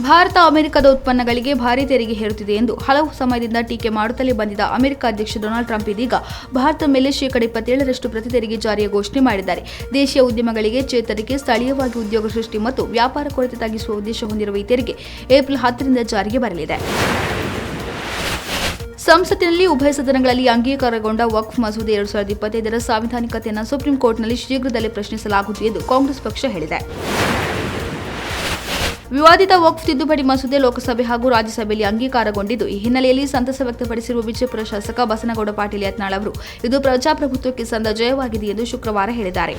ಭಾರತ ಅಮೆರಿಕದ ಉತ್ಪನ್ನಗಳಿಗೆ ಭಾರೀ ತೆರಿಗೆ ಹೇರುತ್ತಿದೆ ಎಂದು ಹಲವು ಸಮಯದಿಂದ ಟೀಕೆ ಮಾಡುತ್ತಲೇ ಬಂದಿದ್ದ ಅಮೆರಿಕ ಅಧ್ಯಕ್ಷ ಡೊನಾಲ್ಡ್ ಟ್ರಂಪ್ ಇದೀಗ ಭಾರತದ ಮೇಲೆ ಶೇಕಡ 27% ಪ್ರತಿ ತೆರಿಗೆ ಜಾರಿಯ ಘೋಷಣೆ ಮಾಡಿದ್ದಾರೆ. ದೇಶೀಯ ಉದ್ಯಮಗಳಿಗೆ ಚೇತರಿಕೆ, ಸ್ಥಳೀಯವಾಗಿ ಉದ್ಯೋಗ ಸೃಷ್ಟಿ ಮತ್ತು ವ್ಯಾಪಾರ ಕೊರತೆ ತಗ್ಗಿಸುವ ಉದ್ದೇಶ ಹೊಂದಿರುವ ಈ ತೆರಿಗೆ ಏಪ್ರಿಲ್ 10ರಿಂದ ಜಾರಿಗೆ ಬರಲಿದೆ. ಸಂಸತ್ತಿನಲ್ಲಿ ಉಭಯ ಸದನಗಳಲ್ಲಿ ಅಂಗೀಕಾರಗೊಂಡ ವಕ್ಫ್ ಮಸೂದೆ 2025ರ ಸಾಂವಿಧಾನಿಕತೆಯನ್ನು ಸುಪ್ರೀಂ ಕೋರ್ಟ್ನಲ್ಲಿ ಶೀಘ್ರದಲ್ಲೇ ಪ್ರಶ್ನಿಸಲಾಗುವುದು ಎಂದು ಕಾಂಗ್ರೆಸ್ ಪಕ್ಷ ಹೇಳಿದೆ. ವಿವಾದಿತ ವಕ್ಫ್ ತಿದ್ದುಪಡಿ ಮಸೂದೆ ಲೋಕಸಭೆ ಹಾಗೂ ರಾಜ್ಯಸಭೆಯಲ್ಲಿ ಅಂಗೀಕಾರಗೊಂಡಿದ್ದು, ಈ ಹಿನ್ನೆಲೆಯಲ್ಲಿ ಸಂತಸ ವ್ಯಕ್ತಪಡಿಸಿರುವ ವಿಜಯಪುರ ಶಾಸಕ ಬಸನಗೌಡ ಪಾಟೀಲ್ ಯತ್ನಾಳ್ ಅವರು ಇದು ಪ್ರಜಾಪ್ರಭುತ್ವಕ್ಕೆ ಸಂದ ಜಯವಾಗಿದೆ ಎಂದು ಶುಕ್ರವಾರ ಹೇಳಿದ್ದಾರೆ.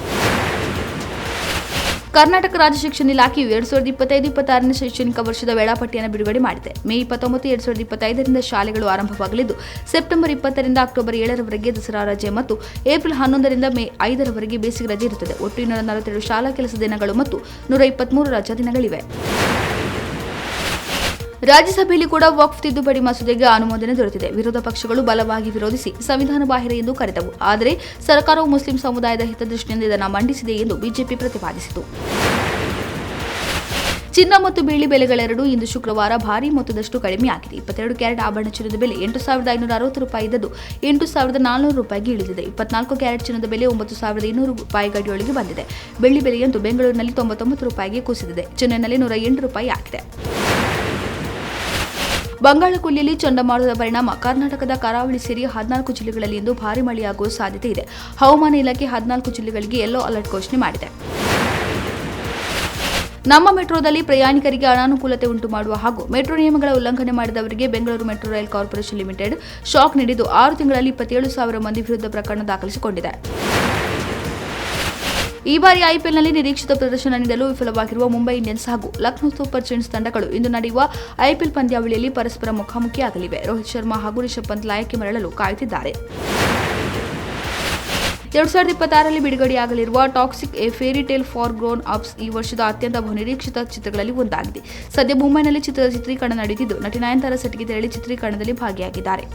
ಕರ್ನಾಟಕ ರಾಜ್ಯ ಶಿಕ್ಷಣ ಇಲಾಖೆಯು 2025-26ನೇ ಶೈಕ್ಷಣಿಕ ವರ್ಷದ ವೇಳಾಪಟ್ಟಿಯನ್ನು ಬಿಡುಗಡೆ ಮಾಡಿದೆ. ಮೇ 29, 2025ರಿಂದ ಶಾಲೆಗಳು ಆರಂಭವಾಗಲಿದ್ದು, ಸೆಪ್ಟೆಂಬರ್ 20ರಿಂದ ಅಕ್ಟೋಬರ್ 7ರವರೆಗೆ ದಸರಾ ರಜೆ ಮತ್ತು ಏಪ್ರಿಲ್ 11ರಿಂದ ಮೇ 5ರವರೆಗೆ ಬೇಸಿಗೆ ರಜೆ ಇರುತ್ತದೆ. ಒಟ್ಟು 242 ಶಾಲಾ ಕೆಲಸ ದಿನಗಳು ಮತ್ತು 123 ರಜಾ ದಿನಗಳಿವೆ. ರಾಜ್ಯಸಭೆಯಲ್ಲಿ ಕೂಡ ವಕ್ಫ್ ತಿದ್ದುಪಡಿ ಮಸೂದೆಗೆ ಅನುಮೋದನೆ ದೊರೆತಿದೆ. ವಿರೋಧ ಪಕ್ಷಗಳು ಬಲವಾಗಿ ವಿರೋಧಿಸಿ ಸಂವಿಧಾನ ಬಾಹಿರ ಎಂದು ಕರೆದವು. ಆದರೆ ಸರ್ಕಾರವು ಮುಸ್ಲಿಂ ಸಮುದಾಯದ ಹಿತದೃಷ್ಟಿಯಿಂದ ಇದನ್ನು ಮಂಡಿಸಿದೆ ಎಂದು ಬಿಜೆಪಿ ಪ್ರತಿಪಾದಿಸಿತು. ಚಿನ್ನ ಮತ್ತು ಬೆಳ್ಳಿ ಬೆಲೆಗಳೆರಡೂ ಇಂದು ಶುಕ್ರವಾರ ಭಾರೀ ಮೊತ್ತದಷ್ಟು ಕಡಿಮೆಯಾಗಿದೆ. 22 ಕ್ಯಾರೆಟ್ ಆಭರಣ ಚಿನ್ನದ ಬೆಲೆ $8,560 ಇದ್ದದ್ದು $8,400ಗೆ ಇಳಿದಿದೆ. 24 ಕ್ಯಾರೆಟ್ ಚಿನ್ನದ ಬೆಲೆ $9,200 ಗಡಿಯೊಳಗೆ ಬಂದಿದೆ. ಬೆಳ್ಳಿ ಬೆಲೆಯಂತೂ ಬೆಂಗಳೂರಿನಲ್ಲಿ $99ಗೆ ಕುಸಿದಿದೆ. ಚೆನ್ನೈನಲ್ಲಿ $108 ಆಗಿದೆ. ಬಂಗಾಳಕೊಲ್ಲಿಯಲ್ಲಿ ಚಂಡಮಾರುತದ ಪರಿಣಾಮ ಕರ್ನಾಟಕದ ಕರಾವಳಿ ಸೇರಿ 14 ಜಿಲ್ಲೆಗಳಲ್ಲಿ ಇಂದು ಭಾರೀ ಮಳೆಯಾಗುವ ಸಾಧ್ಯತೆ ಇದೆ. ಹವಾಮಾನ ಇಲಾಖೆ 14 ಜಿಲ್ಲೆಗಳಿಗೆ ಯೆಲ್ಲೋ ಅಲರ್ಟ್ ಘೋಷಣೆ ಮಾಡಿದೆ. ನಮ್ಮ ಮೆಟ್ರೋದಲ್ಲಿ ಪ್ರಯಾಣಿಕರಿಗೆ ಅನಾನುಕೂಲತೆ ಉಂಟು ಮಾಡುವ ಹಾಗೂ ಮೆಟ್ರೋ ನಿಯಮಗಳ ಉಲ್ಲಂಘನೆ ಮಾಡಿದವರಿಗೆ Bengaluru metro rail corporation limited shock ನೀಡಿದ್ದು 6 ತಿಂಗಳಲ್ಲಿ 27,000 ಮಂದಿ ವಿರುದ್ಧ ಪ್ರಕರಣ ದಾಖಲಿಸಿಕೊಂಡಿದೆ. ಈ ಬಾರಿ ಐಪಿಎಲ್ನಲ್ಲಿ ನಿರೀಕ್ಷಿತ ಪ್ರದರ್ಶನ ನೀಡಲು ವಿಫಲವಾಗಿರುವ ಮುಂಬೈ ಇಂಡಿಯನ್ಸ್ ಹಾಗೂ ಲಕ್ನೋ ಸೂಪರ್ ಜೈಂಟ್ಸ್ ತಂಡಗಳು ಇಂದು ನಡೆಯುವ ಐಪಿಎಲ್ ಪಂದ್ಯಾವಳಿಯಲ್ಲಿ ಪರಸ್ಪರ ಮುಖಾಮುಖಿಯಾಗಲಿವೆ. ರೋಹಿತ್ ಶರ್ಮಾ ಹಾಗೂ ರಿಷಬ್ ಪಂತ್ ಲಯಕ್ಕೆ ಮರಳಲು ಕಾಯುತ್ತಿದ್ದಾರೆ. 2026ರಲ್ಲಿ ಬಿಡುಗಡೆಯಾಗಲಿರುವ toxic a fairy tale for grown ups ಈ ವರ್ಷದ ಅತ್ಯಂತ ಬಹುನಿರೀಕ್ಷಿತ ಚಿತ್ರಗಳಲ್ಲಿ ಒಂದಾಗಿದೆ. ಸದ್ಯ ಮುಂಬೈನಲ್ಲಿ ಚಿತ್ರದ ಚಿತ್ರೀಕರಣ ನಡೆಯುತ್ತಿದ್ದು, ನಟಿ ನಯನತಾರಾ ಸೆಟ್ಗೆ ತೆರಳಿ ಚಿತ್ರೀಕರಣದಲ್ಲಿ ಭಾಗಿಯಾಗಿದ್ದಾರೆ.